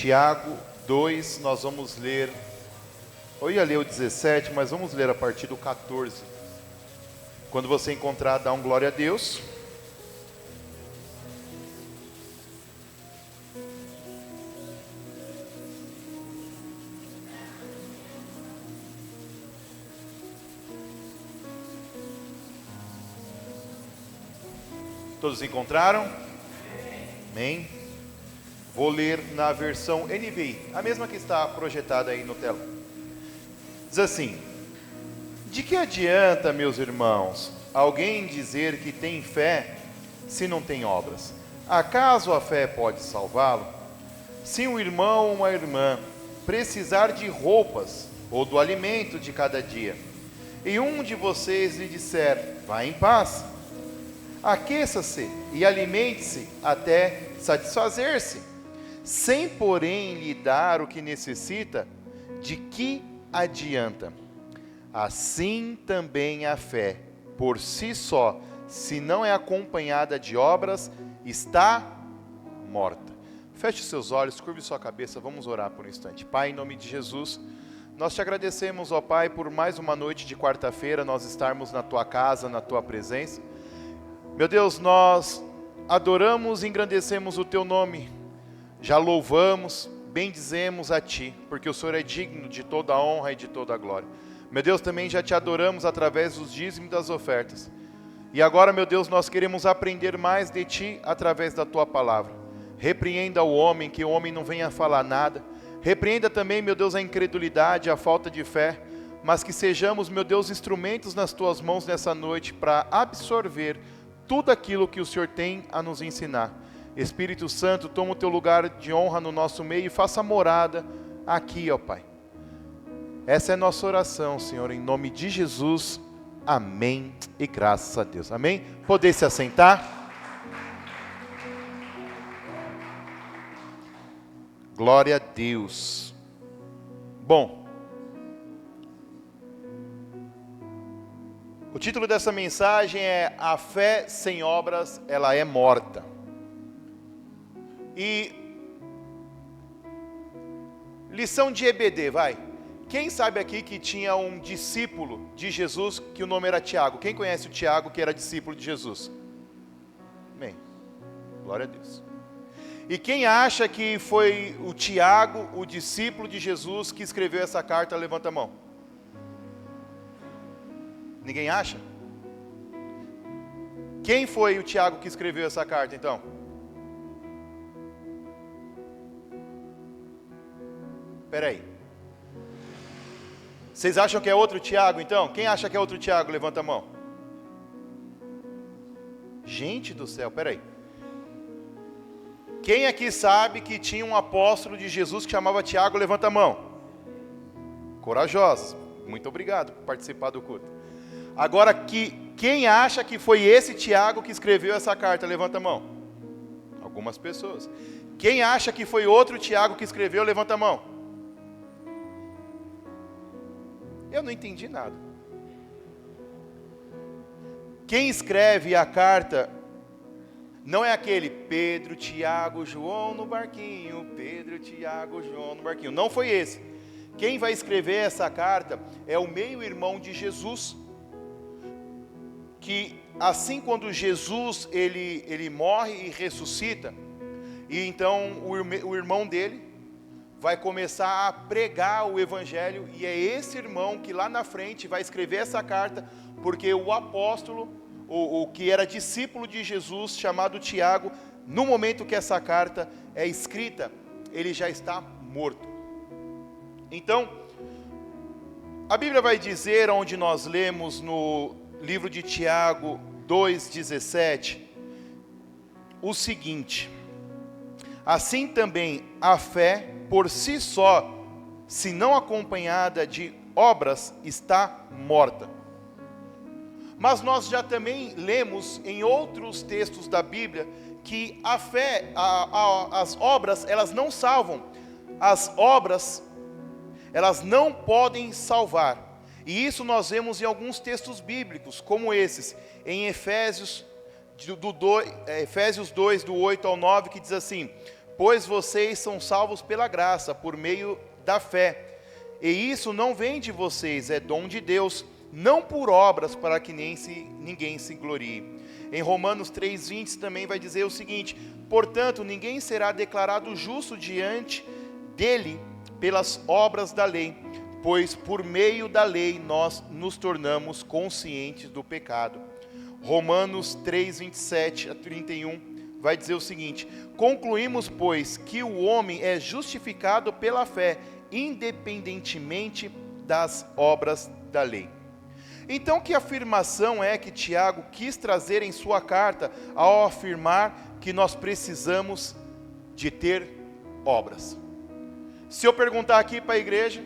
Tiago 2, nós vamos ler, eu ia ler o 17, mas vamos ler a partir do 14. Quando você encontrar, dá um glória a Deus. Todos encontraram? Amém. Vou ler na versão NVI, a mesma que está projetada aí no telão. Diz assim: de que adianta, meus irmãos, alguém dizer que tem fé se não tem obras? Acaso a fé pode salvá-lo? Se um irmão ou uma irmã precisar de roupas ou do alimento de cada dia, e um de vocês lhe disser, vá em paz, aqueça-se e alimente-se até satisfazer-se, sem porém lhe dar o que necessita, de que adianta? Assim também a fé, por si só, se não é acompanhada de obras, está morta. Feche seus olhos, curve sua cabeça, vamos orar por um instante. Pai, em nome de Jesus, nós te agradecemos, ó Pai, por mais uma noite de quarta-feira, nós estarmos na tua casa, na tua presença. Meu Deus, nós adoramos e engrandecemos o teu nome, já louvamos, bendizemos a ti, porque o Senhor é digno de toda a honra e de toda a glória. Meu Deus, também já te adoramos através dos dízimos e das ofertas. E agora, meu Deus, nós queremos aprender mais de ti através da tua palavra. Repreenda o homem, que o homem não venha falar nada. Repreenda também, meu Deus, a incredulidade, a falta de fé, mas que sejamos, meu Deus, instrumentos nas tuas mãos nessa noite para absorver tudo aquilo que o Senhor tem a nos ensinar. Espírito Santo, toma o teu lugar de honra no nosso meio e faça morada aqui, ó Pai. Essa é a nossa oração, Senhor, em nome de Jesus. Amém e graças a Deus. Amém? Poder se assentar? Glória a Deus. Bom, o título dessa mensagem é A Fé Sem Obras, Ela é Morta. E lição de EBD, vai. Quem sabe aqui que tinha um discípulo de Jesus que o nome era Tiago? Quem conhece o Tiago que era discípulo de Jesus? Amém. Glória a Deus. E quem acha que foi o Tiago, o discípulo de Jesus, que escreveu essa carta, levanta a mão. Ninguém acha? Quem foi o Tiago que escreveu essa carta, então? Espera aí. Vocês acham que é outro Tiago, então? Quem acha que é outro Tiago, levanta a mão. Gente do céu, espera aí. Quem aqui sabe que tinha um apóstolo de Jesus que chamava Tiago, levanta a mão. Corajosos. Muito obrigado por participar do culto. Agora, quem acha que foi esse Tiago que escreveu essa carta? Levanta a mão. Algumas pessoas. Quem acha que foi outro Tiago que escreveu? Levanta a mão. Eu não entendi nada. Quem escreve a carta não é aquele Pedro, Tiago, João no barquinho. Pedro, Tiago, João no barquinho. Não foi esse. Quem vai escrever essa carta é o meio-irmão de Jesus, que assim quando Jesus ele morre e ressuscita, e então o irmão dele vai começar a pregar o evangelho, e é esse irmão que lá na frente vai escrever essa carta, porque o apóstolo, o que era discípulo de Jesus, chamado Tiago, no momento que essa carta é escrita, ele já está morto. Então, a Bíblia vai dizer, onde nós lemos no livro de Tiago 2,17, o seguinte: assim também a fé, por si só, se não acompanhada de obras, está morta. Mas nós já também lemos em outros textos da Bíblia que a fé, as obras, elas não salvam. As obras, elas não podem salvar. E isso nós vemos em alguns textos bíblicos, como esses, em Efésios 2, do 8 ao 9, que diz assim: pois vocês são salvos pela graça, por meio da fé. E isso não vem de vocês, é dom de Deus, não por obras, para que ninguém se glorie. Em Romanos 3,20 também vai dizer o seguinte: portanto, ninguém será declarado justo diante dele pelas obras da lei, pois por meio da lei nós nos tornamos conscientes do pecado. Romanos 3:27 a 31 vai dizer o seguinte: concluímos, pois, que o homem é justificado pela fé, independentemente das obras da lei. Então, que afirmação é que Tiago quis trazer em sua carta ao afirmar que nós precisamos de ter obras? Se eu perguntar aqui para a igreja,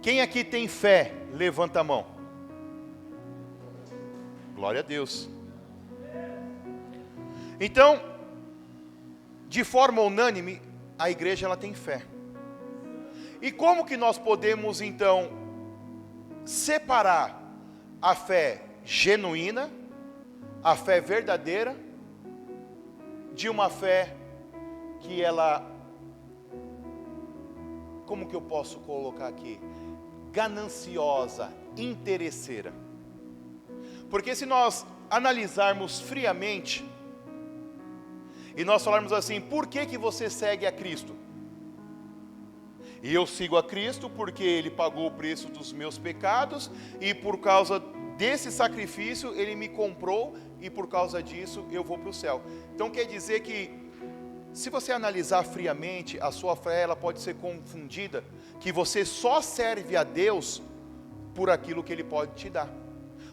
quem aqui tem fé, levanta a mão. Glória a Deus. Então, de forma unânime, a igreja ela tem fé. E como que nós podemos então separar a fé genuína, a fé verdadeira, de uma fé que ela, como que eu posso colocar aqui? Gananciosa, interesseira. Porque se nós analisarmos friamente, e nós falarmos assim: por que você segue a Cristo? E eu sigo a Cristo porque Ele pagou o preço dos meus pecados, e por causa desse sacrifício Ele me comprou, e por causa disso eu vou para o céu. Então quer dizer que, se você analisar friamente, a sua fé ela pode ser confundida, que você só serve a Deus por aquilo que Ele pode te dar.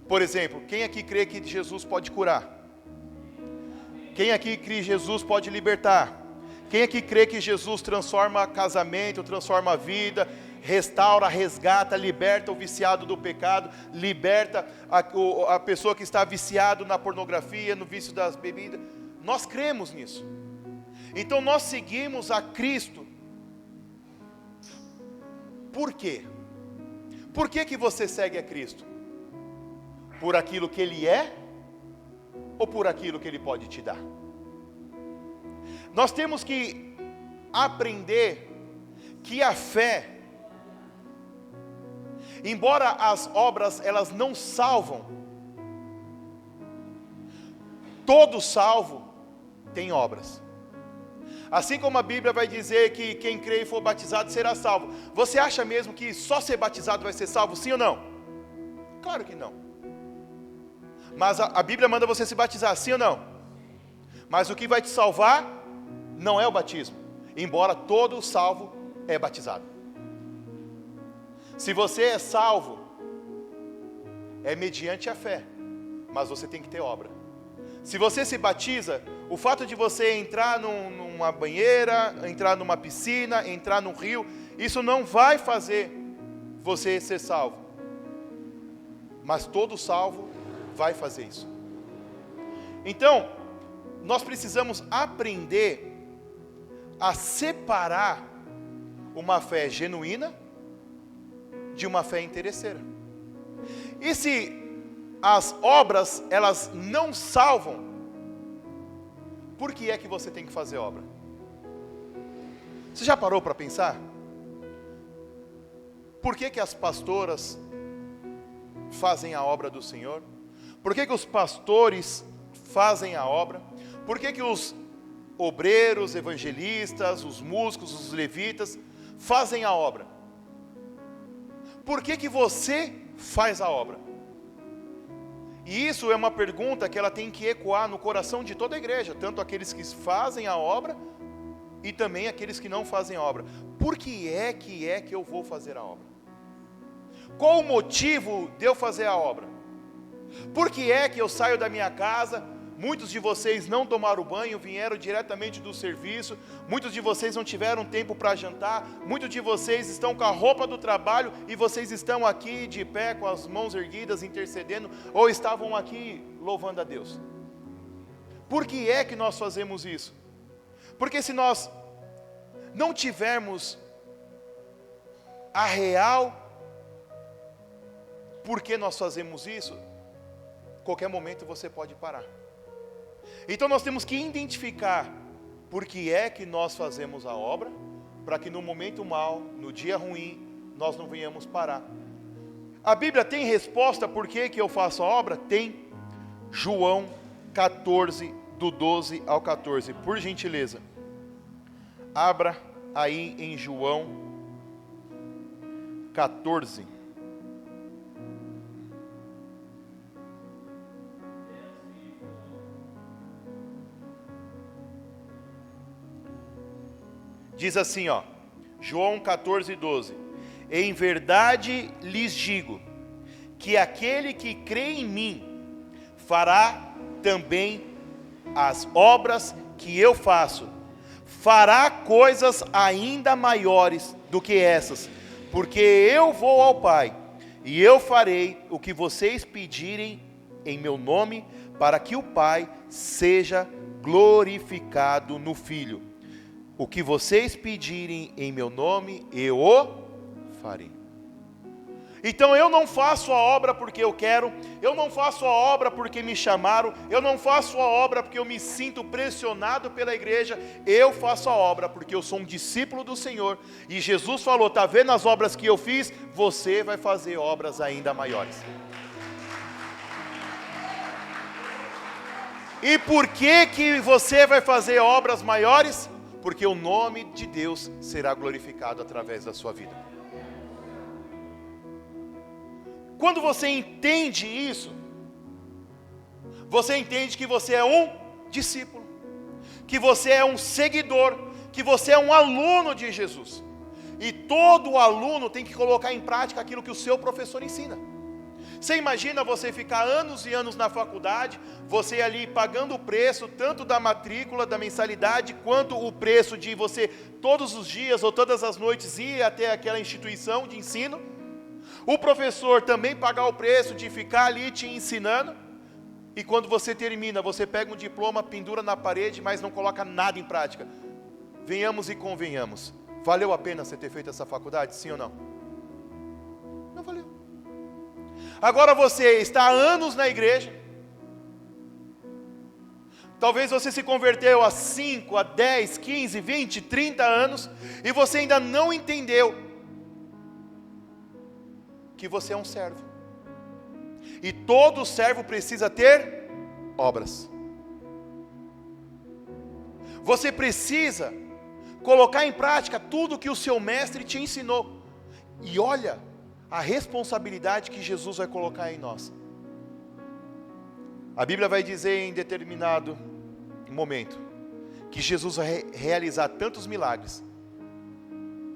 Por exemplo, quem aqui crê que Jesus pode curar? Quem aqui crê que Jesus pode libertar? Quem aqui crê que Jesus transforma casamento, transforma a vida, restaura, resgata, liberta o viciado do pecado, liberta a pessoa que está viciado na pornografia, no vício das bebidas? Nós cremos nisso. Então nós seguimos a Cristo. Por quê? Por que você segue a Cristo? Por aquilo que Ele é ou por aquilo que Ele pode te dar? Nós temos que aprender que a fé, embora as obras elas não salvam, todo salvo tem obras. Assim como a Bíblia vai dizer que quem crê e for batizado será salvo. Você acha mesmo que só ser batizado vai ser salvo, sim ou não? Claro que não. Mas a Bíblia manda você se batizar, sim ou não? Mas o que vai te salvar não é o batismo, embora todo salvo é batizado. Se você é salvo, é mediante a fé, mas você tem que ter obra. Se você se batiza, o fato de você entrar numa banheira, entrar numa piscina, entrar num rio, isso não vai fazer você ser salvo. Mas todo salvo vai fazer isso. Então, nós precisamos aprender a separar uma fé genuína de uma fé interesseira. E se as obras elas não salvam, por que é que você tem que fazer obra? Você já parou para pensar? Por que as pastoras fazem a obra do Senhor? Por que os pastores fazem a obra? Por que os obreiros, evangelistas, os músicos, os levitas fazem a obra? Por que você faz a obra? E isso é uma pergunta que ela tem que ecoar no coração de toda a igreja, tanto aqueles que fazem a obra e também aqueles que não fazem a obra. Por que é que eu vou fazer a obra? Qual o motivo de eu fazer a obra? Por que é que eu saio da minha casa? Muitos de vocês não tomaram banho, vieram diretamente do serviço. Muitos de vocês não tiveram tempo para jantar. Muitos de vocês estão com a roupa do trabalho e vocês estão aqui de pé com as mãos erguidas intercedendo, ou estavam aqui louvando a Deus. Por que é que nós fazemos isso? Porque se nós não tivermos a real por que nós fazemos isso, qualquer momento você pode parar. Então nós temos que identificar por que é que nós fazemos a obra? Para que no momento mal, no dia ruim, nós não venhamos parar. A Bíblia tem resposta por que eu faço a obra? Tem. João 14, do 12 ao 14. Por gentileza, abra aí em João 14. Diz assim, ó, João 14, 12. Em verdade lhes digo, que aquele que crê em mim, fará também as obras que eu faço, fará coisas ainda maiores do que essas, porque eu vou ao Pai, e eu farei o que vocês pedirem em meu nome, para que o Pai seja glorificado no Filho. O que vocês pedirem em meu nome, eu o farei. Então eu não faço a obra porque eu quero, eu não faço a obra porque me chamaram, eu não faço a obra porque eu me sinto pressionado pela igreja, eu faço a obra porque eu sou um discípulo do Senhor, e Jesus falou, está vendo as obras que eu fiz? Você vai fazer obras ainda maiores. E por que você vai fazer obras maiores? Porque o nome de Deus será glorificado através da sua vida. Quando você entende isso, você entende que você é um discípulo, que você é um seguidor, que você é um aluno de Jesus. E todo aluno tem que colocar em prática aquilo que o seu professor ensina. Você imagina você ficar anos e anos na faculdade, você ali pagando o preço, tanto da matrícula, da mensalidade, quanto o preço de você todos os dias ou todas as noites ir até aquela instituição de ensino. O professor também pagar o preço de ficar ali te ensinando, e quando você termina, você pega um diploma, pendura na parede, mas não coloca nada em prática. Venhamos e convenhamos, valeu a pena você ter feito essa faculdade, sim ou não? Não valeu. Agora você está há anos na igreja, talvez você se converteu há 5, a 10, 15, 20, 30 anos, e você ainda não entendeu que você é um servo. E todo servo precisa ter obras. Você precisa colocar em prática tudo que o seu mestre te ensinou. E olha a responsabilidade que Jesus vai colocar em nós. A Bíblia vai dizer em determinado momento que Jesus vai realizar tantos milagres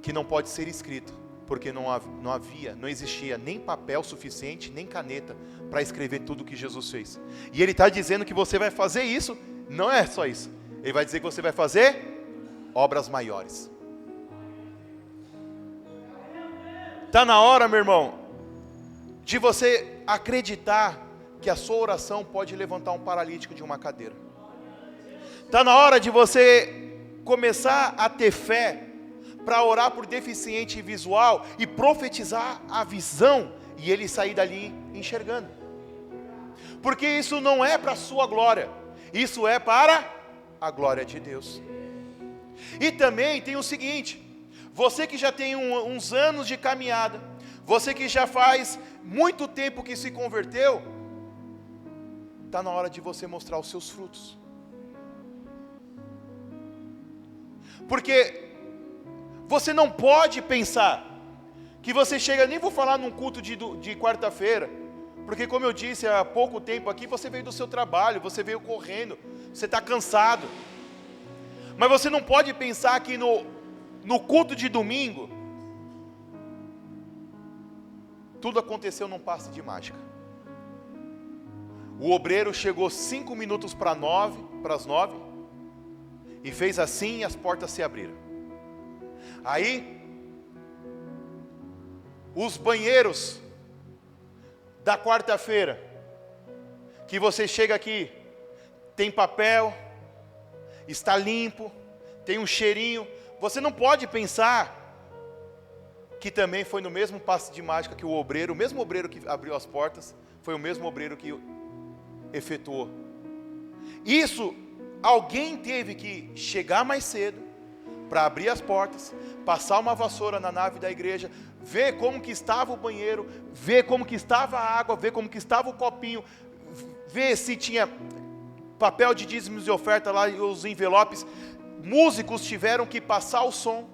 que não pode ser escrito, porque não existia nem papel suficiente, nem caneta para escrever tudo o que Jesus fez. E Ele está dizendo que você vai fazer isso, não é só isso. Ele vai dizer que você vai fazer obras maiores. Está na hora, meu irmão, de você acreditar que a sua oração pode levantar um paralítico de uma cadeira. Está na hora de você começar a ter fé para orar por deficiente visual e profetizar a visão e ele sair dali enxergando. Porque isso não é para a sua glória, isso é para a glória de Deus. E também tem o seguinte, você que já tem uns anos de caminhada, você que já faz muito tempo que se converteu, está na hora de você mostrar os seus frutos. Porque você não pode pensar que você chega, nem vou falar num culto de quarta-feira, porque como eu disse há pouco tempo aqui, você veio do seu trabalho, você veio correndo, você está cansado. Mas você não pode pensar que no culto de domingo, tudo aconteceu num passe de mágica. O obreiro chegou 5 minutos para as 9, e fez assim e as portas se abriram. Aí, os banheiros da quarta-feira, que você chega aqui, tem papel, está limpo, tem um cheirinho, você não pode pensar que também foi no mesmo passe de mágica que o mesmo obreiro que abriu as portas, foi o mesmo obreiro que efetuou. Isso alguém teve que chegar mais cedo para abrir as portas, passar uma vassoura na nave da igreja, ver como que estava o banheiro, ver como que estava a água, ver como que estava o copinho, ver se tinha papel de dízimos e oferta lá, os envelopes. Músicos tiveram que passar o som,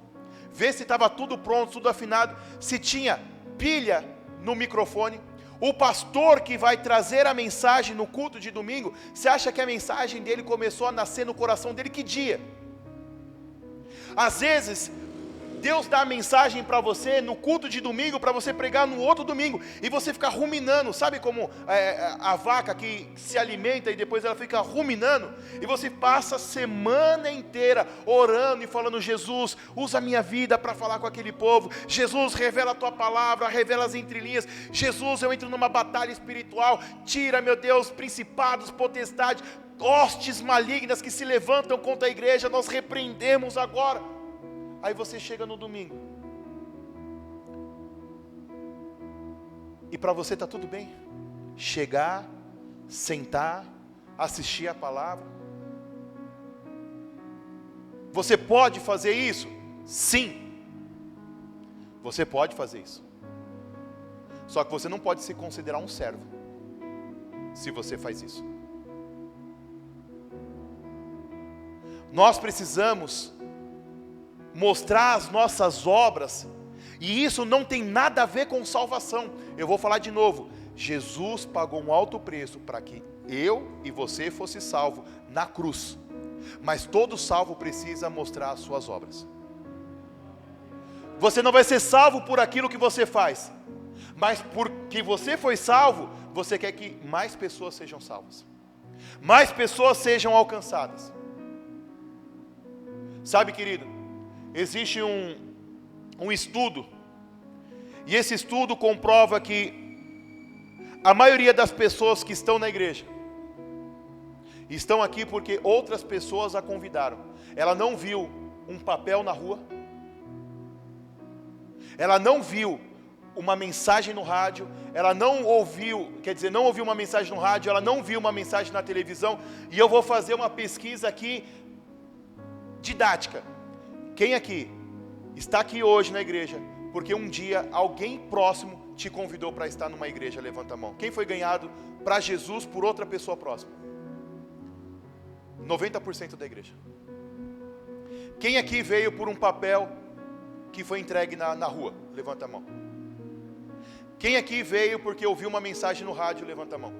ver se estava tudo pronto, tudo afinado, se tinha pilha no microfone. O pastor que vai trazer a mensagem no culto de domingo, você acha que a mensagem dele começou a nascer no coração dele que dia? Às vezes, Deus dá a mensagem para você no culto de domingo, para você pregar no outro domingo, e você fica ruminando, sabe como a vaca que se alimenta e depois ela fica ruminando, e você passa a semana inteira orando e falando: Jesus, usa a minha vida para falar com aquele povo, Jesus, revela a tua palavra, revela as entrelinhas, Jesus, eu entro numa batalha espiritual, tira, meu Deus, principados, potestades, hostes malignas que se levantam contra a igreja, nós repreendemos agora. Aí você chega no domingo, e para você está tudo bem, chegar, sentar, assistir a palavra. Você pode fazer isso? Sim, você pode fazer isso, só que você não pode se considerar um servo, se você faz isso. Nós precisamos mostrar as nossas obras, e isso não tem nada a ver com salvação. Eu vou falar de novo: Jesus pagou um alto preço para que eu e você fosse salvo na cruz, mas todo salvo precisa mostrar as suas obras. Você não vai ser salvo por aquilo que você faz, mas porque você foi salvo, você quer que mais pessoas sejam salvas, mais pessoas sejam alcançadas. Sabe, querido, existe um estudo, e esse estudo comprova que a maioria das pessoas que estão na igreja estão aqui porque outras pessoas a convidaram. Ela não viu um papel na rua, ela não viu uma mensagem no rádio, ela não ouviu, não ouviu uma mensagem no rádio, ela não viu uma mensagem na televisão. E eu vou fazer uma pesquisa aqui didática. Quem aqui está aqui hoje na igreja porque um dia alguém próximo te convidou para estar numa igreja? Levanta a mão. Quem foi ganhado para Jesus por outra pessoa próxima? 90% da igreja. Quem aqui veio por um papel que foi entregue na rua? Levanta a mão. Quem aqui veio porque ouviu uma mensagem no rádio? Levanta a mão.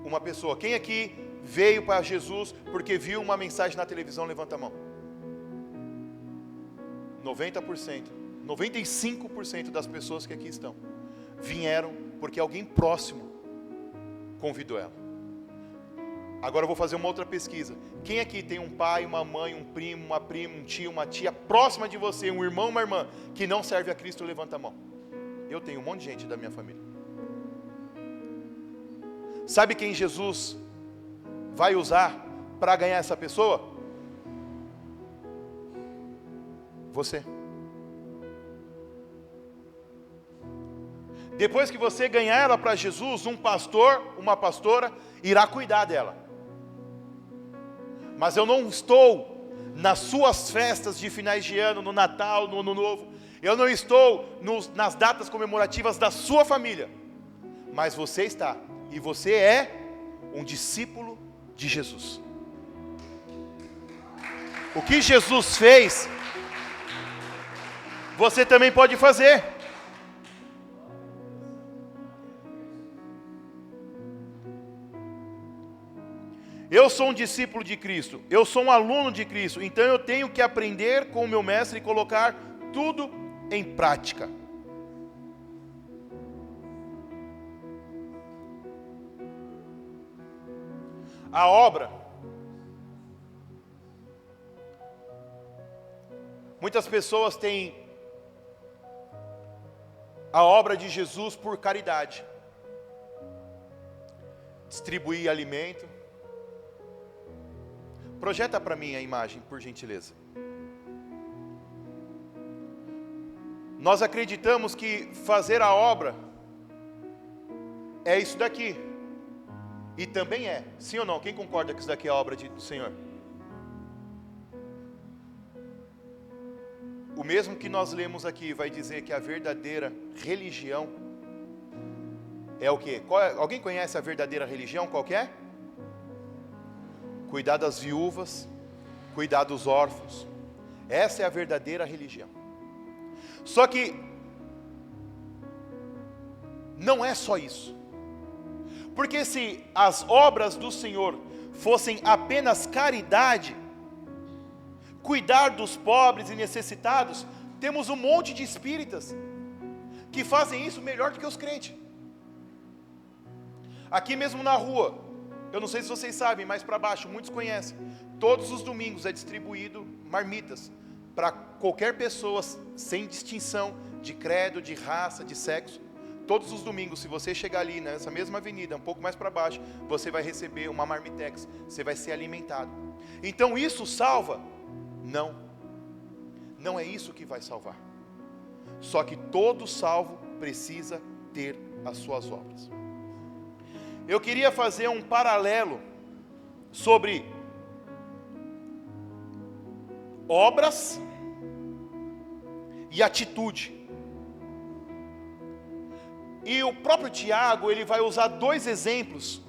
Uma pessoa. Quem aqui veio para Jesus porque viu uma mensagem na televisão? Levanta a mão. 90%, 95% das pessoas que aqui estão vieram porque alguém próximo convidou ela. Agora eu vou fazer uma outra pesquisa. Quem aqui tem um pai, uma mãe, um primo, uma prima, um tio, uma tia próxima de você, um irmão, uma irmã que não serve a Cristo? Levanta a mão. Eu tenho um monte de gente da minha família. Sabe quem Jesus vai usar para ganhar essa pessoa? Você. Depois que você ganhar ela para Jesus, um pastor, uma pastora irá cuidar dela. Mas eu não estou nas suas festas de finais de ano, no Natal, no Ano Novo. Eu não estou nas datas comemorativas da sua família. Mas você está, e você é um discípulo de Jesus. O que Jesus fez, você também pode fazer. Eu sou um discípulo de Cristo, eu sou um aluno de Cristo, então eu tenho que aprender com o meu mestre e colocar tudo em prática. A obra. Muitas pessoas têm a obra de Jesus por caridade. Distribuir alimento. Projeta para mim a imagem, por gentileza. Nós acreditamos que fazer a obra é isso daqui. E também é, sim ou não? Quem concorda que isso daqui é obra do Senhor? O mesmo que nós lemos aqui vai dizer que a verdadeira religião é o quê? Alguém conhece a verdadeira religião? Qual que é? Cuidar das viúvas, cuidar dos órfãos. Essa é a verdadeira religião. Só que não é só isso. Porque se as obras do Senhor fossem apenas caridade, cuidar dos pobres e necessitados, temos um monte de espíritas que fazem isso melhor do que os crentes. Aqui mesmo na rua, eu não sei se vocês sabem, mas para baixo, muitos conhecem, todos os domingos é distribuído marmitas para qualquer pessoa, sem distinção de credo, de raça, de sexo. Todos os domingos, se você chegar ali nessa mesma avenida, um pouco mais para baixo, você vai receber uma marmitex, você vai ser alimentado. Então isso salva? Não, não é isso que vai salvar. Só que todo salvo precisa ter as suas obras. Eu queria fazer um paralelo sobre obras e atitude. E o próprio Tiago, ele vai usar dois exemplos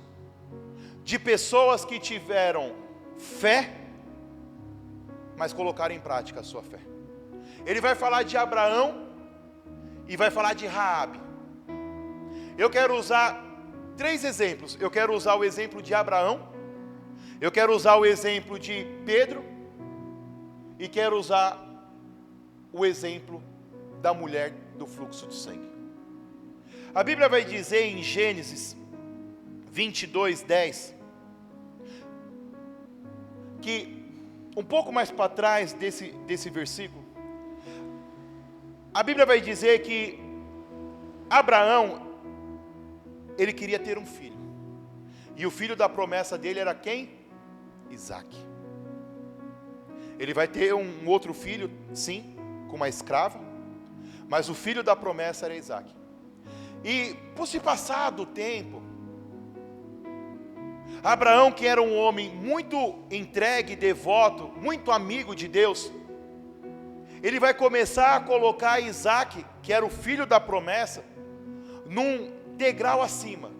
de pessoas que tiveram fé, mas colocaram em prática a sua fé. Ele vai falar de Abraão e vai falar de Raabe. Eu quero usar três exemplos. Eu quero usar o exemplo de Abraão, eu quero usar o exemplo de Pedro e quero usar o exemplo da mulher do fluxo de sangue. A Bíblia vai dizer em Gênesis 22:10 que um pouco mais para trás desse versículo, a Bíblia vai dizer que Abraão, ele queria ter um filho, e o filho da promessa dele era quem? Isaac. Ele vai ter um outro filho, sim, com uma escrava, mas o filho da promessa era Isaac. E por se passar do tempo, Abraão, que era um homem muito entregue, devoto, muito amigo de Deus, ele vai começar a colocar Isaac, que era o filho da promessa, num degrau acima.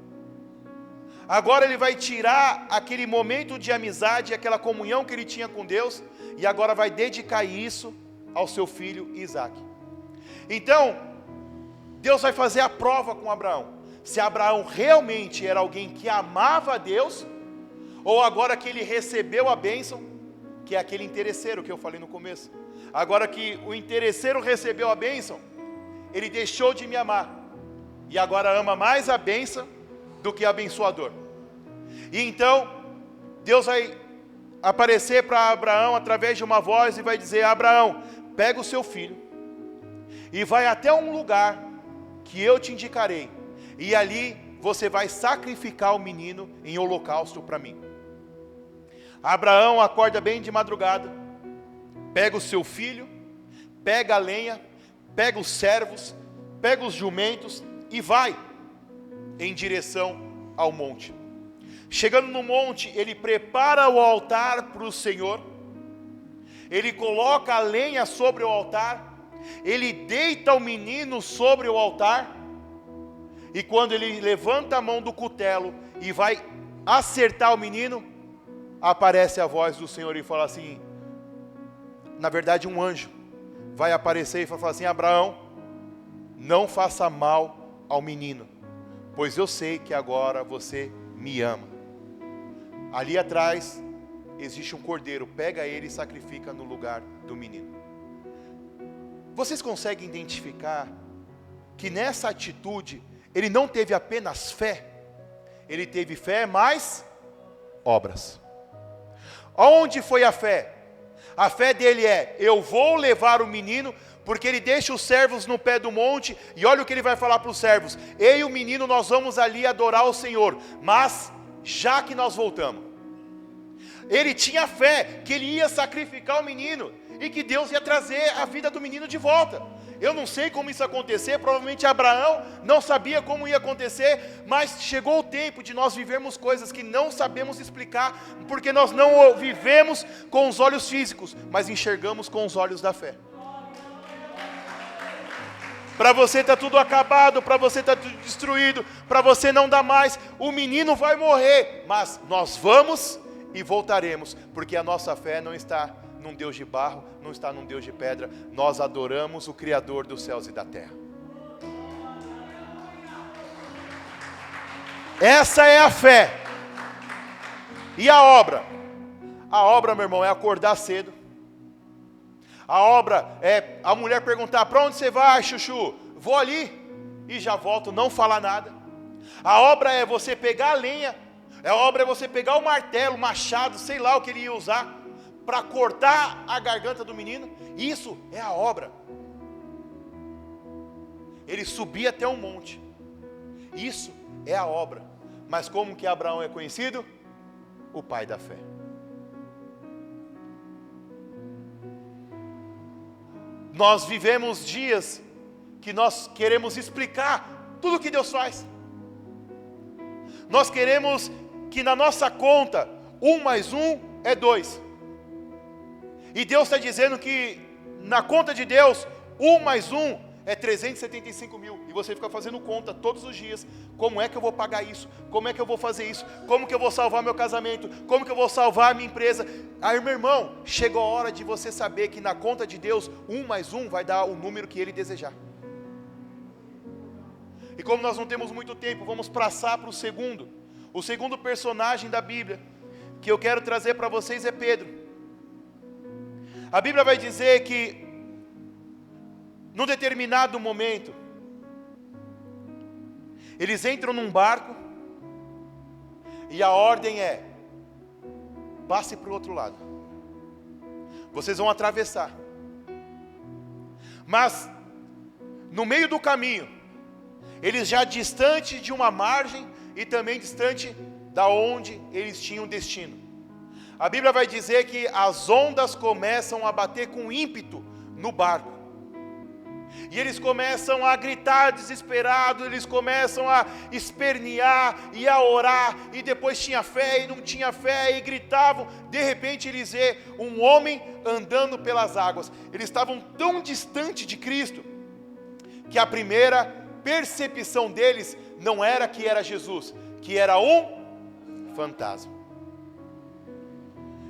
Agora ele vai tirar aquele momento de amizade, aquela comunhão que ele tinha com Deus, e agora vai dedicar isso ao seu filho Isaac. Então, Deus vai fazer a prova com Abraão, se Abraão realmente era alguém que amava a Deus, ou agora que ele recebeu a bênção, que é aquele interesseiro que eu falei no começo. Agora que o interesseiro recebeu a bênção, ele deixou de me amar, e agora ama mais a bênção do que o abençoador. E então, Deus vai aparecer para Abraão através de uma voz e vai dizer: Abraão, pega o seu filho, e vai até um lugar que eu te indicarei, e ali você vai sacrificar o menino em holocausto para mim. Abraão acorda bem de madrugada, pega o seu filho, pega a lenha, pega os servos, pega os jumentos e vai em direção ao monte. Chegando no monte, ele prepara o altar para o Senhor, ele coloca a lenha sobre o altar, ele deita o menino sobre o altar, e quando ele levanta a mão do cutelo e vai acertar o menino, aparece a voz do Senhor e fala assim, na verdade um anjo vai aparecer e vai falar assim: Abraão, não faça mal ao menino, pois eu sei que agora você me ama. Ali atrás existe um cordeiro, pega ele e sacrifica no lugar do menino. Vocês conseguem identificar que nessa atitude, ele não teve apenas fé, ele teve fé mais obras. Onde foi a fé? A fé dele é: eu vou levar o menino, porque ele deixa os servos no pé do monte, e olha o que ele vai falar para os servos: eu e o menino, nós vamos ali adorar o Senhor, mas já que nós voltamos, ele tinha fé que ele ia sacrificar o menino e que Deus ia trazer a vida do menino de volta. Eu não sei como isso ia acontecer, provavelmente Abraão não sabia como ia acontecer, mas chegou o tempo de nós vivermos coisas que não sabemos explicar, porque nós não vivemos com os olhos físicos, mas enxergamos com os olhos da fé. Para você está tudo acabado, para você está tudo destruído, para você não dá mais, o menino vai morrer, mas nós vamos e voltaremos, porque a nossa fé não está num Deus de barro, não está num Deus de pedra, nós adoramos o Criador dos céus e da terra. Essa é a fé. E a obra? A obra, meu irmão, é acordar cedo. A obra é a mulher perguntar: para onde você vai, chuchu? Vou ali e já volto, não falar nada. A obra é você pegar a lenha, a obra é você pegar o martelo, o machado, sei lá o que ele ia usar, para cortar a garganta do menino. Isso é a obra. Ele subia até um monte. Isso é a obra. Mas como que Abraão é conhecido? O pai da fé. Nós vivemos dias que nós queremos explicar tudo o que Deus faz. Nós queremos que na nossa conta 1 mais 1 é 2. E Deus está dizendo que na conta de Deus 1 mais 1 é 375 mil. E você fica fazendo conta todos os dias. Como é que eu vou pagar isso? Como é que eu vou fazer isso? Como que eu vou salvar meu casamento? Como que eu vou salvar a minha empresa? Aí, meu irmão, chegou a hora de você saber que na conta de Deus 1 mais 1 vai dar o número que Ele desejar. E como nós não temos muito tempo, vamos passar para o segundo. O segundo personagem da Bíblia que eu quero trazer para vocês é Pedro. A Bíblia vai dizer que num determinado momento eles entram num barco e a ordem é: passe para o outro lado. Vocês vão atravessar. Mas no meio do caminho, eles já distante de uma margem e também distante da onde eles tinham destino. A Bíblia vai dizer que as ondas começam a bater com ímpeto no barco. E eles começam a gritar desesperados, eles começam a espernear e a orar, e depois tinha fé e não tinha fé, e gritavam. De repente eles vê um homem andando pelas águas. Eles estavam tão distantes de Cristo, que a primeira percepção deles não era que era Jesus, que era um fantasma.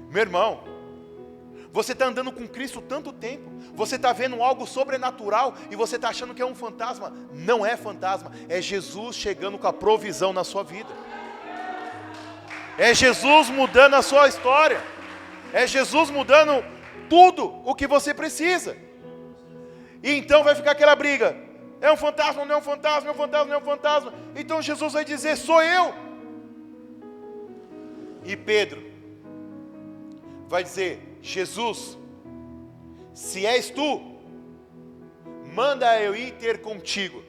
Meu irmão, você está andando com Cristo tanto tempo, você está vendo algo sobrenatural e você está achando que é um fantasma. Não é fantasma, é Jesus chegando com a provisão na sua vida. É Jesus mudando a sua história. É Jesus mudando tudo o que você precisa. E então vai ficar aquela briga: é um fantasma, não é um fantasma, é um fantasma, não é um fantasma. Então Jesus vai dizer: sou eu. E Pedro vai dizer: Jesus, se és tu, manda eu ir ter contigo.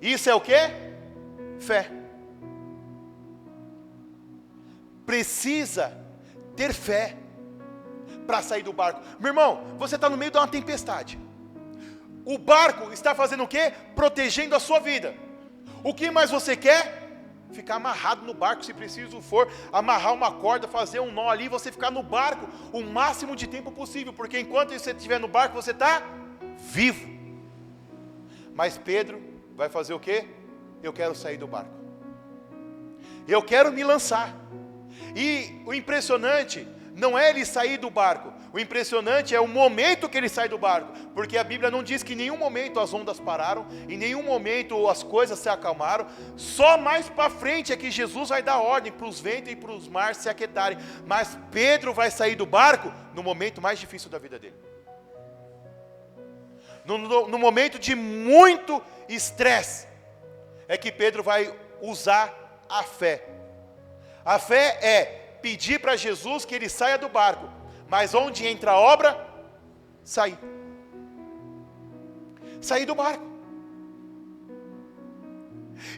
Isso é o quê? Fé. Precisa ter fé para sair do barco. Meu irmão, você está no meio de uma tempestade. O barco está fazendo o quê? Protegendo a sua vida. O que mais você quer? Ficar amarrado no barco, se preciso for, amarrar uma corda, fazer um nó ali, você ficar no barco o máximo de tempo possível, porque enquanto você estiver no barco, você está vivo. Mas Pedro vai fazer o quê? Eu quero sair do barco. Eu quero me lançar. E o impressionante não é ele sair do barco, o impressionante é o momento que ele sai do barco, porque a Bíblia não diz que em nenhum momento as ondas pararam, em nenhum momento as coisas se acalmaram, só mais para frente é que Jesus vai dar ordem para os ventos e para os mares se aquietarem, mas Pedro vai sair do barco no momento mais difícil da vida dele, no momento de muito estresse, é que Pedro vai usar a fé. A fé é pedir para Jesus que ele saia do barco, mas onde entra a obra? Sair do barco.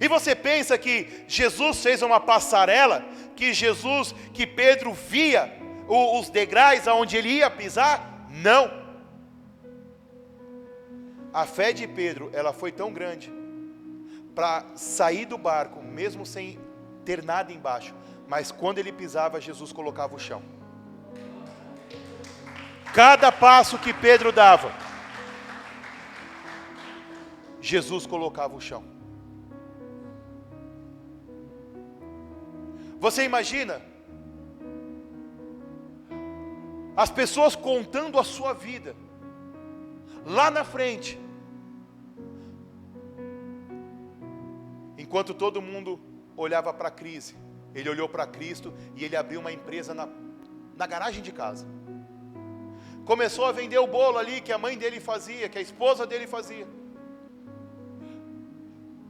E você pensa que Jesus fez uma passarela, que Pedro via os degraus aonde ele ia pisar? Não. A fé de Pedro, ela foi tão grande para sair do barco, mesmo sem ter nada embaixo, mas quando ele pisava, Jesus colocava o chão. Cada passo que Pedro dava, Jesus colocava o chão. Você imagina as pessoas contando a sua vida lá na frente, enquanto todo mundo olhava para a crise, ele olhou para Cristo e ele abriu uma empresa na garagem de casa. Começou a vender o bolo ali que a mãe dele fazia, que a esposa dele fazia.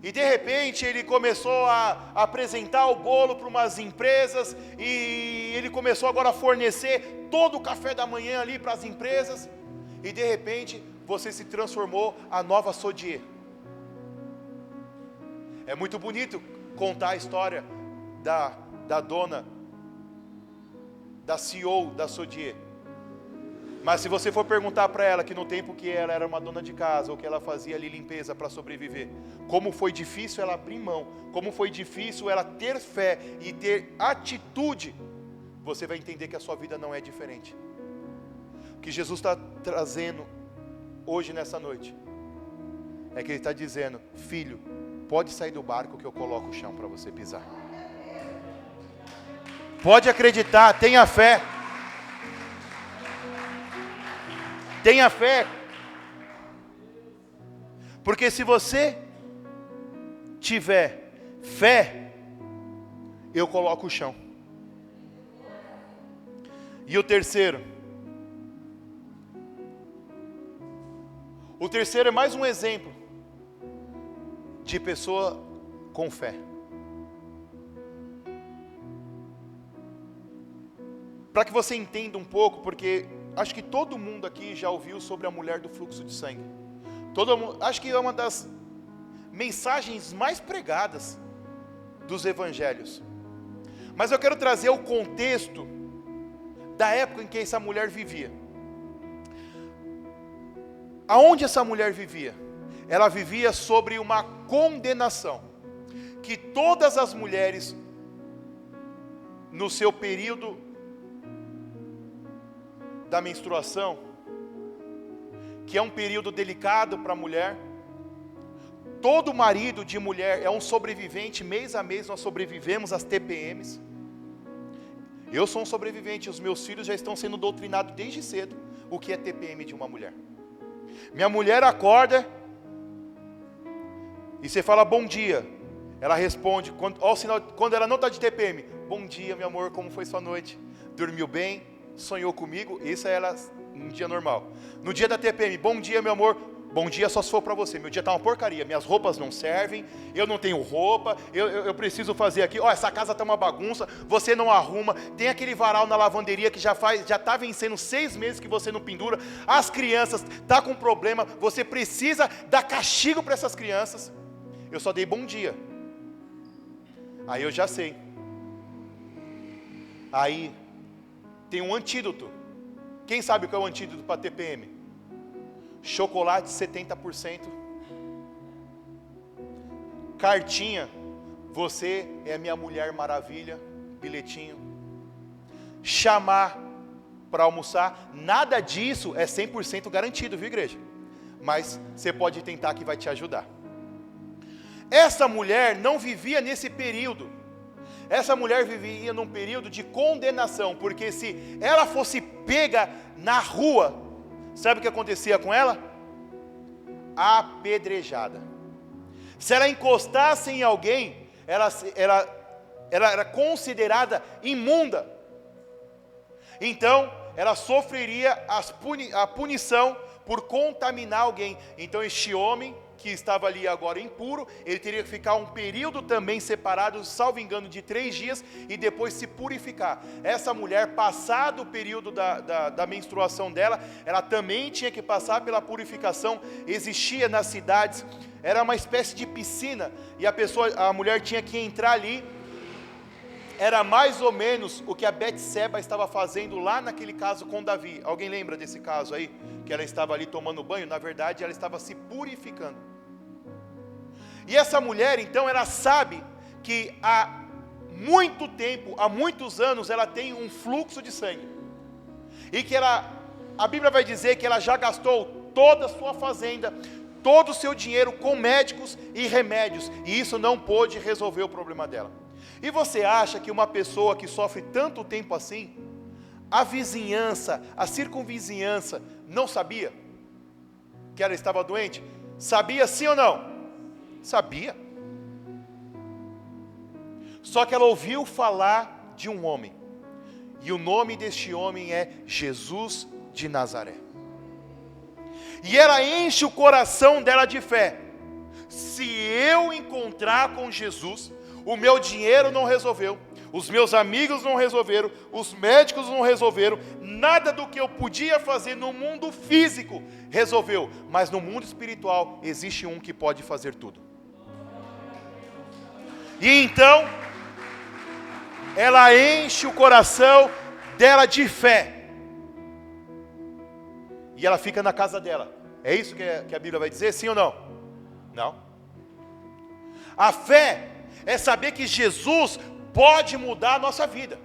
E de repente ele começou a apresentar o bolo para umas empresas, e ele começou agora a fornecer todo o café da manhã ali para as empresas, e de repente você se transformou a nova Sodier. É muito bonito contar a história da dona, da CEO da Sodier. Mas se você for perguntar para ela que no tempo que ela era uma dona de casa, ou que ela fazia ali limpeza para sobreviver, como foi difícil ela abrir mão, como foi difícil ela ter fé e ter atitude, você vai entender que a sua vida não é diferente. O que Jesus está trazendo hoje nessa noite, é que Ele está dizendo: filho, pode sair do barco que eu coloco o chão para você pisar. Pode acreditar, tenha fé. Tenha fé, porque se você tiver fé, eu coloco o chão. E o terceiro é mais um exemplo de pessoa com fé. Para que você entenda um pouco, porque acho que todo mundo aqui já ouviu sobre a mulher do fluxo de sangue. Acho que é uma das mensagens mais pregadas dos evangelhos. Mas eu quero trazer o contexto da época em que essa mulher vivia. Aonde essa mulher vivia? Ela vivia sobre uma condenação, que todas as mulheres, no seu período da menstruação, que é um período delicado para a mulher, todo marido de mulher é um sobrevivente. Mês a mês nós sobrevivemos às TPMs. Eu sou um sobrevivente, os meus filhos já estão sendo doutrinados desde cedo o que é TPM de uma mulher. Minha mulher acorda e você fala bom dia, ela responde, quando ela não está de TPM: bom dia, meu amor, como foi sua noite? Dormiu bem? Sonhou comigo? Isso é ela um dia normal. No dia da TPM: bom dia, meu amor. Bom dia só se for para você, meu dia está uma porcaria, minhas roupas não servem, eu não tenho roupa, eu preciso fazer aqui, essa casa está uma bagunça, você não arruma, tem aquele varal na lavanderia que já está vencendo 6 meses que você não pendura, as crianças estão com problema, você precisa dar castigo para essas crianças. Eu só dei bom dia, aí eu já sei, aí tem um antídoto. Quem sabe o que é o antídoto para TPM? Chocolate 70%. Cartinha: você é minha mulher maravilha. Bilhetinho. Chamar para almoçar. Nada disso é 100% garantido, viu, igreja? Mas você pode tentar, que vai te ajudar. Essa mulher não vivia nesse período. Essa mulher vivia num período de condenação, porque se ela fosse pega na rua, sabe o que acontecia com ela? Apedrejada. Se ela encostasse em alguém, ela era considerada imunda. Então, ela sofreria a punição por contaminar alguém. Então, este homem que estava ali agora impuro, ele teria que ficar um período também separado, salvo engano, de 3 dias, e depois se purificar. Essa mulher, passado o período da menstruação dela, ela também tinha que passar pela purificação. Existia nas cidades, era uma espécie de piscina, e a mulher tinha que entrar ali, era mais ou menos o que a Betseba estava fazendo lá naquele caso com Davi. Alguém lembra desse caso aí? Que ela estava ali tomando banho, na verdade ela estava se purificando. E essa mulher então, ela sabe que há muito tempo, há muitos anos, ela tem um fluxo de sangue. E que a Bíblia vai dizer que ela já gastou toda a sua fazenda, todo o seu dinheiro com médicos e remédios. E isso não pôde resolver o problema dela. E você acha que uma pessoa que sofre tanto tempo assim, a vizinhança, a circunvizinhança, não sabia que ela estava doente? Sabia sim ou não? Sabia. Só que ela ouviu falar de um homem. E o nome deste homem é Jesus de Nazaré. E ela enche o coração dela de fé. Se eu encontrar com Jesus, o meu dinheiro não resolveu, os meus amigos não resolveram, os médicos não resolveram, nada do que eu podia fazer no mundo físico resolveu, mas no mundo espiritual existe um que pode fazer tudo. E então, ela enche o coração dela de fé, e ela fica na casa dela. É isso que a Bíblia vai dizer, sim ou não? Não. A fé é saber que Jesus pode mudar a nossa vida.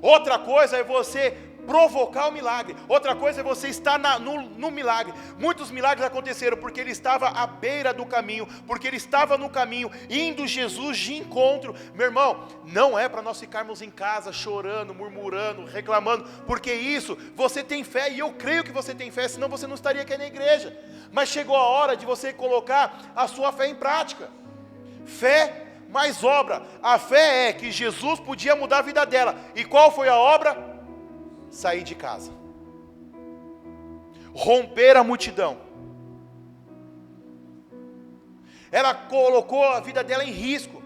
Outra coisa é você provocar o milagre. Outra coisa é você estar no milagre. Muitos milagres aconteceram porque ele estava à beira do caminho, porque ele estava no caminho, indo Jesus de encontro. Meu irmão, não é para nós ficarmos em casa chorando, murmurando, reclamando, porque isso, você tem fé, e eu creio que você tem fé, senão você não estaria aqui na igreja. Mas chegou a hora de você colocar a sua fé em prática. Fé mais obra. A fé é que Jesus podia mudar a vida dela. E qual foi a obra? Sair de casa, romper a multidão. Ela colocou a vida dela em risco.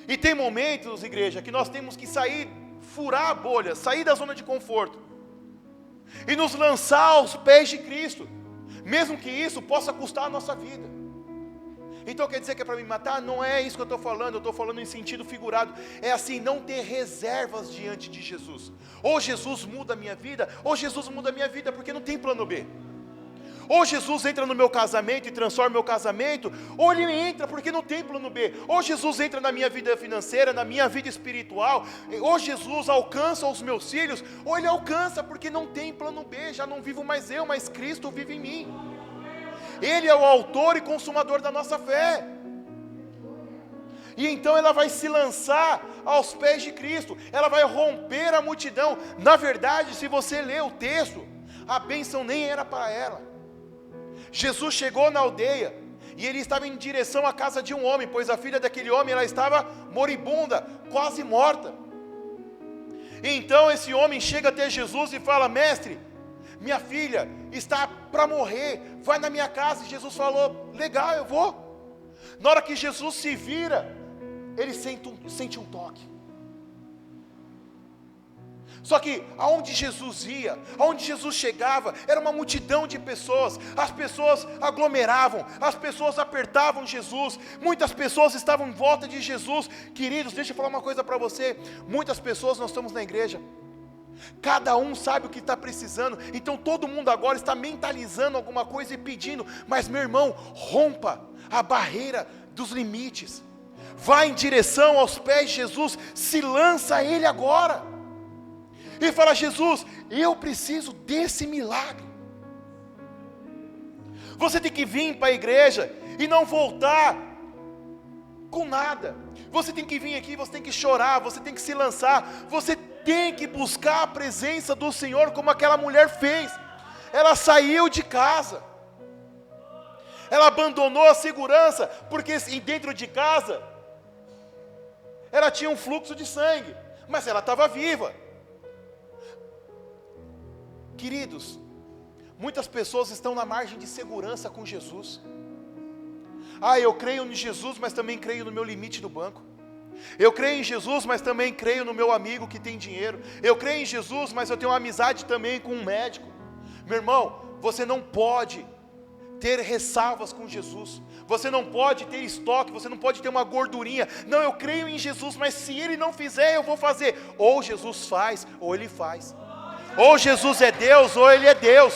E tem momentos, igreja, que nós temos que sair, furar a bolha, sair da zona de conforto e nos lançar aos pés de Cristo, mesmo que isso possa custar a nossa vida. Então quer dizer que é para me matar? Não é isso que eu estou falando em sentido figurado. É assim, não ter reservas diante de Jesus. Ou Jesus muda a minha vida, ou Jesus muda a minha vida, porque não tem plano B. Ou Jesus entra no meu casamento e transforma meu casamento, ou ele entra porque não tem plano B. Ou Jesus entra na minha vida financeira, na minha vida espiritual, ou Jesus alcança os meus filhos, ou ele alcança porque não tem plano B. Já não vivo mais eu, mas Cristo vive em mim. Ele é o autor e consumador da nossa fé. E então ela vai se lançar aos pés de Cristo. Ela vai romper a multidão. Na verdade, se você ler o texto, a bênção nem era para ela. Jesus chegou na aldeia e ele estava em direção à casa de um homem, pois a filha daquele homem, ela estava moribunda, quase morta. E então esse homem chega até Jesus e fala: mestre, minha filha está para morrer, vai na minha casa. E Jesus falou: legal, eu vou. Na hora que Jesus se vira, ele sente um toque. Só que aonde Jesus ia, aonde Jesus chegava, era uma multidão de pessoas. As pessoas aglomeravam, as pessoas apertavam Jesus. Muitas pessoas estavam em volta de Jesus. Queridos, deixa eu falar uma coisa para você. Muitas pessoas, nós estamos na igreja, cada um sabe o que está precisando, então todo mundo agora está mentalizando alguma coisa e pedindo. Mas meu irmão, rompa a barreira dos limites, vá em direção aos pés de Jesus, se lança a Ele agora, e fala: Jesus, eu preciso desse milagre. Você tem que vir para a igreja e não voltar com nada. Você tem que vir aqui, você tem que chorar, você tem que se lançar, você tem que buscar a presença do Senhor, como aquela mulher fez. Ela saiu de casa, ela abandonou a segurança, porque dentro de casa ela tinha um fluxo de sangue, mas ela estava viva. Queridos, muitas pessoas estão na margem de segurança com Jesus. Eu creio em Jesus, mas também creio no meu limite do banco. Eu creio em Jesus, mas também creio no meu amigo que tem dinheiro. Eu creio em Jesus, mas eu tenho uma amizade também com um médico. Meu irmão, você não pode ter ressalvas com Jesus. Você não pode ter estoque, você não pode ter uma gordurinha. Não, eu creio em Jesus, mas se Ele não fizer, eu vou fazer. Ou Jesus faz, ou Ele faz. Ou Jesus é Deus, ou Ele é Deus.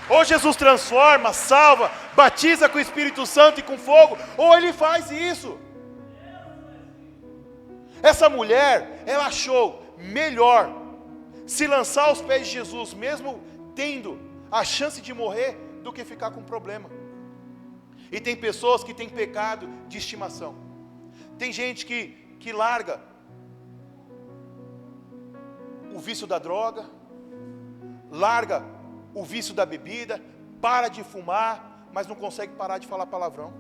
Ou Jesus transforma, salva, batiza com o Espírito Santo e com fogo, ou Ele faz isso. Essa mulher, ela achou melhor se lançar aos pés de Jesus, mesmo tendo a chance de morrer, do que ficar com problema. E tem pessoas que têm pecado de estimação. Tem gente que larga o vício da droga, larga o vício da bebida, para de fumar, mas não consegue parar de falar palavrão.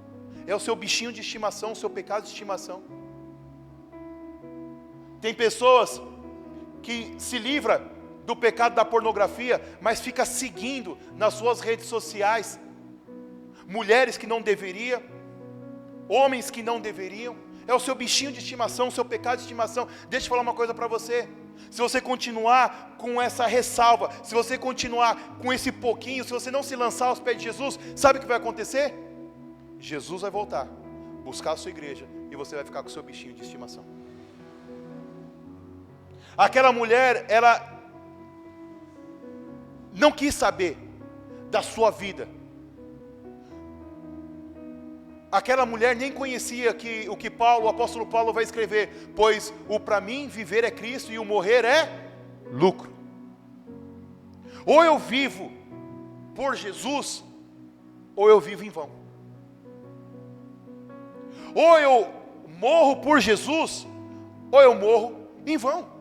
É o seu bichinho de estimação, o seu pecado de estimação. Tem pessoas que se livram do pecado da pornografia, mas fica seguindo nas suas redes sociais mulheres que não deveriam, homens que não deveriam. É o seu bichinho de estimação, o seu pecado de estimação. Deixa eu falar uma coisa para você. Se você continuar com essa ressalva, se você continuar com esse pouquinho, se você não se lançar aos pés de Jesus, sabe o que vai acontecer? Jesus vai voltar, buscar a sua igreja, e você vai ficar com o seu bichinho de estimação. Aquela mulher, ela não quis saber da sua vida. Aquela mulher nem conhecia o que o apóstolo Paulo vai escrever, pois o para mim viver é Cristo e o morrer é lucro. Ou eu vivo por Jesus, ou eu vivo em vão. Ou eu morro por Jesus, ou eu morro em vão.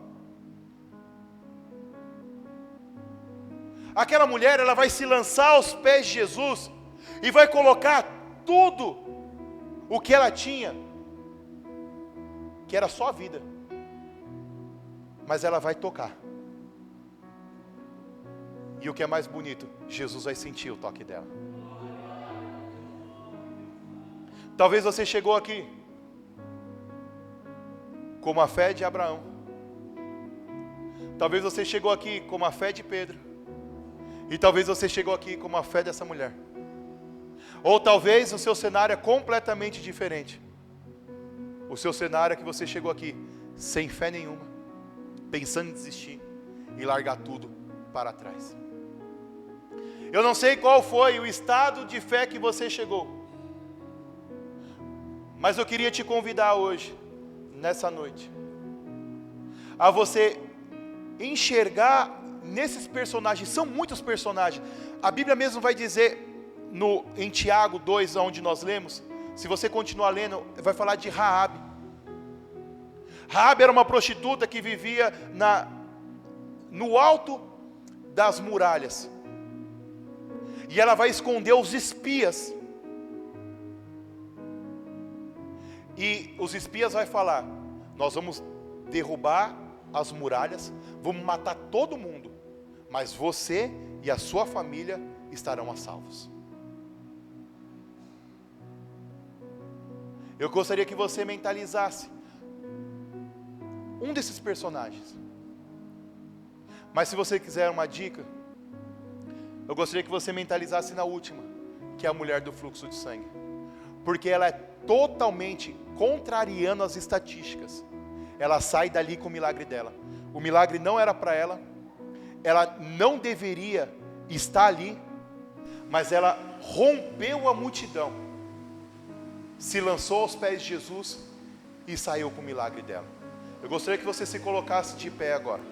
Aquela mulher, ela vai se lançar aos pés de Jesus e vai colocar tudo o que ela tinha, que era só a vida, mas ela vai tocar. E o que é mais bonito, Jesus vai sentir o toque dela. Talvez você chegou aqui com a fé de Abraão. Talvez você chegou aqui com a fé de Pedro. E talvez você chegou aqui com a fé dessa mulher. Ou talvez o seu cenário é completamente diferente. O seu cenário é que você chegou aqui sem fé nenhuma, pensando em desistir e largar tudo para trás. Eu não sei qual foi o estado de fé que você chegou, mas eu queria te convidar hoje, nessa noite, a você enxergar nesses personagens. São muitos personagens. A Bíblia mesmo vai dizer em Tiago 2, onde nós lemos, se você continuar lendo, vai falar de Raabe. Raabe era uma prostituta que vivia no alto das muralhas, e ela vai esconder os espias, e os espias vai falar: nós vamos derrubar as muralhas, vamos matar todo mundo, mas você e a sua família estarão a salvos. Eu gostaria que você mentalizasse um desses personagens. Mas se você quiser uma dica, eu gostaria que você mentalizasse na última, que é a mulher do fluxo de sangue. Porque ela é totalmente contrariando as estatísticas. Ela sai dali com o milagre dela. O milagre não era para ela. Ela não deveria estar ali. Mas ela rompeu a multidão, se lançou aos pés de Jesus e saiu com o milagre dela. Eu gostaria que você se colocasse de pé agora.